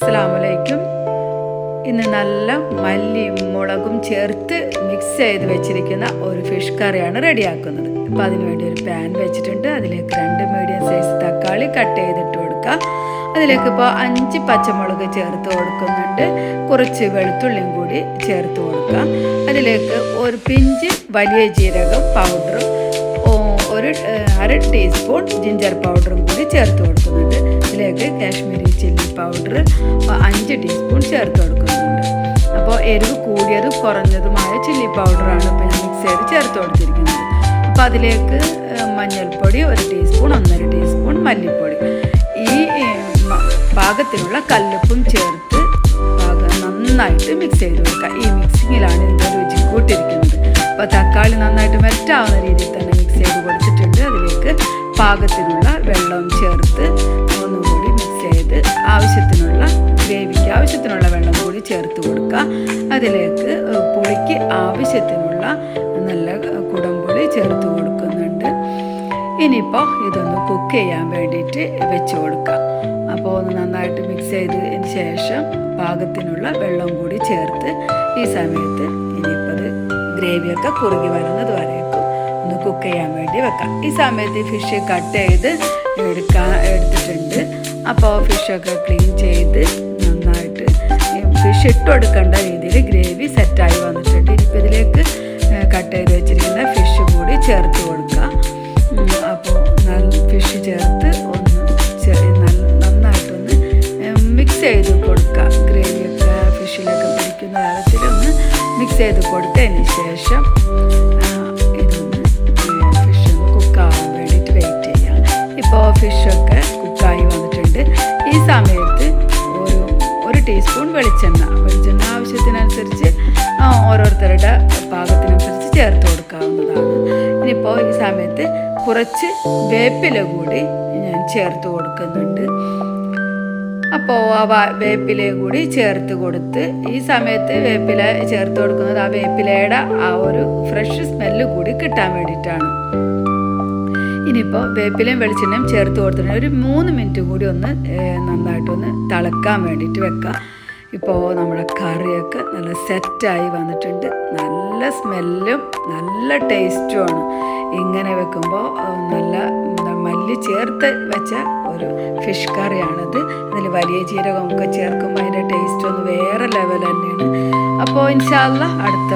അസ്സലാമലൈക്കും. ഇന്ന് നല്ല മല്ലിയും മുളകും ചേർത്ത് മിക്സ് ചെയ്ത് വെച്ചിരിക്കുന്ന ഒരു ഫിഷ് കറിയാണ് റെഡിയാക്കുന്നത്. അപ്പോൾ അതിനുവേണ്ടി ഒരു പാൻ വെച്ചിട്ടുണ്ട്. അതിലേക്ക് 2 മീഡിയം സൈസ് തക്കാളി കട്ട് ചെയ്തിട്ട് കൊടുക്കുക. അതിലേക്ക് ഇപ്പോൾ 5 പച്ചമുളക് ചേർത്ത് കൊടുക്കുന്നുണ്ട്. കുറച്ച് വെളുത്തുള്ളിയും കൂടി ചേർത്ത് കൊടുക്കുക. അതിലേക്ക് ഒരു പിഞ്ച് വലിയ ജീരകം പൗഡറും ഒരു 1/2 ടീസ്പൂൺ ജിഞ്ചർ പൗഡറും കൂടി ചേർത്ത് കൊടുക്കുന്നുണ്ട്. ഇതിലേക്ക് കാശ്മീരി ചില്ലി പൗഡർ 5 ടീസ്പൂൺ ചേർത്ത് കൊടുക്കുന്നുണ്ട്. അപ്പോൾ എരിവ് കൂടിയതും കുറഞ്ഞതുമായ ചില്ലി പൗഡറാണ് ഇപ്പോൾ ഞാൻ മിക്സ് ചെയ്ത് ചേർത്ത് കൊടുത്തിരിക്കുന്നത്. അപ്പോൾ അതിലേക്ക് മഞ്ഞൾപ്പൊടി 1 ടീസ്പൂൺ 1/2 ടീസ്പൂൺ മല്ലിപ്പൊടി, ഈ പാകത്തിനുള്ള കല്ലുപ്പും ചേർത്ത് നന്നായിട്ട് മിക്സ് ചെയ്ത് കൊടുക്കുക. ഈ മിക്സിങ്ങിലാണ് ഇതിൻ്റെ രുചി കൂട്ടിയിരിക്കുന്നത്. അപ്പോൾ തക്കാളി നന്നായിട്ട് മെൽറ്റാവുന്ന രീതിയിൽ തന്നെ മിക്സ് ചെയ്ത് കൊടുത്തിട്ടുണ്ട്. അതിലേക്ക് പാകത്തിനുള്ള വെള്ളം ചേർത്ത് ഒന്നുകൂടി മിക്സ് ചെയ്ത് ആവശ്യത്തിനുള്ള ഗ്രേവിക്ക് ആവശ്യത്തിനുള്ള വെള്ളം കൂടി ചേർത്ത് കൊടുക്കുക. അതിലേക്ക് പുളിക്ക് ആവശ്യത്തിനുള്ള നല്ല കുടംപുളി ചേർത്ത് കൊടുക്കുന്നുണ്ട്. ഇനിയിപ്പോൾ ഇതൊന്ന് കുക്ക് ചെയ്യാൻ വേണ്ടിയിട്ട് വെച്ച് കൊടുക്കുക. അപ്പോൾ ഒന്ന് നന്നായിട്ട് മിക്സ് ചെയ്തതിന് ശേഷം പാകത്തിനുള്ള വെള്ളം കൂടി ചേർത്ത് ഈ സമയത്ത് ഇനിയിപ്പോൾ അത് ഗ്രേവിയൊക്കെ കുറുകി വരുന്നത് വരേക്കും ഒന്ന് കുക്ക് ചെയ്യാൻ വേണ്ടി വെക്കാം. ഈ സമയത്ത് ഫിഷ് കട്ട് ചെയ്ത് എടുത്തിട്ടുണ്ട്. അപ്പോൾ ഫിഷൊക്കെ ക്ലീൻ ചെയ്ത് നന്നായിട്ട് ഫിഷ് ഇട്ട് കൊടുക്കേണ്ട രീതിയിൽ ഗ്രേവി സെറ്റായി വന്നിട്ടുണ്ട്. ഇനിയിപ്പോൾ ഇതിലേക്ക് കട്ട് ചെയ്ത് വെച്ചിരിക്കുന്ന ഫിഷ് കൂടി ചേർത്ത് കൊടുക്കുക. അപ്പോൾ ഫിഷ് ചേർത്ത് ഒന്ന് നന്നായിട്ടൊന്ന് മിക്സ് ചെയ്ത് കൊടുക്കുക. ഗ്രേവിയൊക്കെ ഫിഷിലൊക്കെ പിടിക്കുന്ന തരത്തിലൊന്ന് മിക്സ് ചെയ്ത് കൊടുത്തതിന് ശേഷം ഇതൊന്ന് ഫിഷൊന്ന് കുക്കാവാൻ വേണ്ടിയിട്ട് വെയിറ്റ് ചെയ്യാം. ഇപ്പോൾ ഫിഷൊക്കെ കുക്കായി വന്നിട്ടുണ്ട്. ഈ സമയത്ത് ഒരു ടീസ്പൂൺ വെളിച്ചെണ്ണ ആവശ്യത്തിനനുസരിച്ച് ഓരോരുത്തരുടെ പാകത്തിനനുസരിച്ച് ചേർത്ത് കൊടുക്കാവുന്നതാണ്. ഇനിയിപ്പോൾ ഈ സമയത്ത് കുറച്ച് വേപ്പില കൂടി ഞാൻ ചേർത്ത് കൊടുക്കുന്നുണ്ട്. അപ്പോൾ ആ വേപ്പിലയും കൂടി ചേർത്ത് കൊടുത്ത് ഈ സമയത്ത് വേപ്പില ചേർത്ത് കൊടുക്കുന്നത് ആ വേപ്പിലയുടെ ആ ഒരു ഫ്രഷ് സ്മെല്ല് കൂടി കിട്ടാൻ വേണ്ടിയിട്ടാണ്. ഇനിയിപ്പോൾ വേപ്പിലയും വെളിച്ചെണ്ണയും ചേർത്ത് കൊടുത്തിട്ട് ഒരു 3 മിനിറ്റ് കൂടി ഒന്ന് നന്നായിട്ടൊന്ന് തിളക്കാൻ വേണ്ടിയിട്ട് വെക്കാം. ഇപ്പോൾ നമ്മുടെ കറിയൊക്കെ നല്ല സെറ്റായി വന്നിട്ടുണ്ട്. നല്ല സ്മെല്ലും നല്ല ടേസ്റ്റുമാണ്. ഇങ്ങനെ വെക്കുമ്പോൾ നല്ല മല്ലി ചേർത്ത് വെച്ച ഒരു ഫിഷ് കറിയാണിത്. അതിൽ വലിയ ജീരകമൊക്കെ ചേർക്കുമ്പോൾ അതിൻ്റെ ടേസ്റ്റ് ഒന്ന് വേറെ ലെവൽ തന്നെയാണ്. അപ്പോൾ ഇൻഷാ അല്ലാഹ് അടുത്ത